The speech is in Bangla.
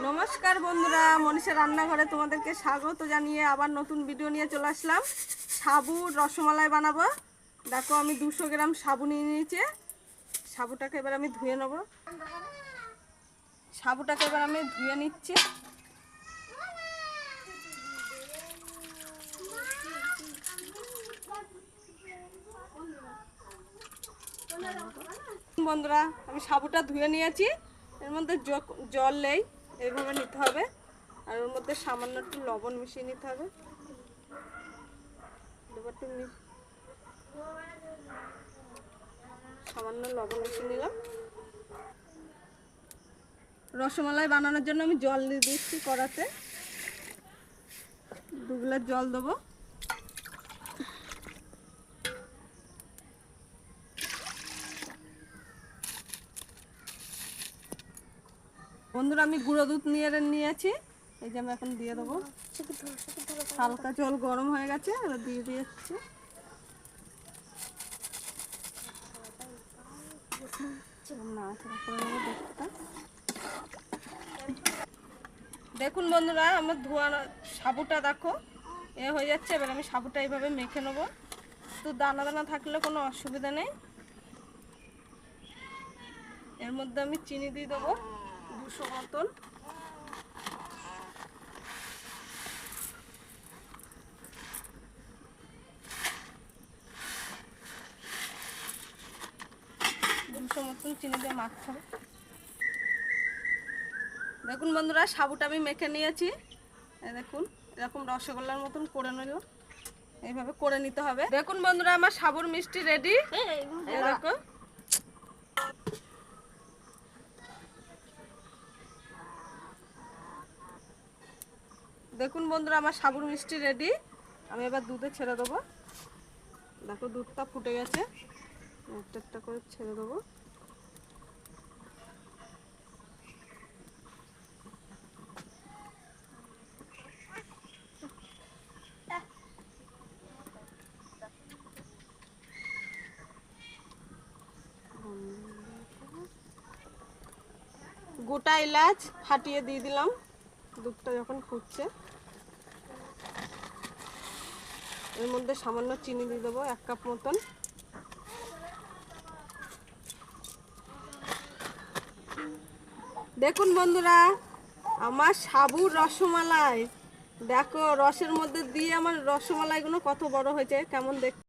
নমস্কার বন্ধুরা, মনীষা রান্নাঘরে তোমাদেরকে স্বাগত জানিয়ে আবার নতুন ভিডিও নিয়ে চলে আসলাম। সাবুর রসমালাই বানাবো। দেখো আমি 200 গ্রাম সাবু নিয়ে নিয়েছি। সাবুটাকে এবার আমি ধুয়ে নেব। সাবুটাকে এবার আমি ধুয়ে নিচ্ছি। বন্ধুরা আমি সাবুটা ধুয়ে নিয়েছি। এর মধ্যে জল নেই, এইভাবে নিতে হবে। আর ওর মধ্যে সামান্য একটু লবণ মিশিয়ে নিতে হবে। সামান্য লবণ মিশিয়ে নিলাম। রসমালাই বানানোর জন্য আমি জল দিয়ে দিচ্ছি কড়াতে। 2 গ্লাস জল দেবো। বন্ধুরা আমি গুঁড়ো দুধ নিয়েছি, এই যে আমি এখন দিয়ে দেবো। হালকা জল গরম হয়ে গেছে, এবার দিয়ে দিচ্ছি। দেখুন বন্ধুরা আমার ধোয়ানো সাবুটা দেখো এ হয়ে যাচ্ছে। এবার আমি সাবুটা এইভাবে মেখে নেবো। তো দানা দানা থাকলে কোনো অসুবিধা নেই। এর মধ্যে আমি চিনি দিয়ে দেবো 200 মতন। চিনি দিয়ে মাখতে হবে। দেখুন বন্ধুরা সাবুটা আমি মেখে নিয়েছি। দেখুন এরকম রসগোল্লার মতন করে নিল, এইভাবে করে নিতে হবে। দেখুন বন্ধুরা আমার সাবুর মিষ্টি রেডি। দেখো দেখুন বন্ধুরা আমার সাবুর মিষ্টি রেডি। আমি এবার দুধে ছেড়ে দেবো। দেখো দুধটা ফুটে গেছে, একটা একটা করে ছেড়ে দেবো। গোটা এলাচ ফাটিয়ে দিয়ে দিলাম দুধটা যখন ফুটছে। এর মধ্যে সামান্য চিনি দিয়ে দেবো 1 কাপ মতন। দেখুন বন্ধুরা আমার সাবুর রসমালাই, দেখো রসের মধ্যে দিয়ে আমার রসমালাইগুলো কত বড় হয়েছে, কেমন দেখতে।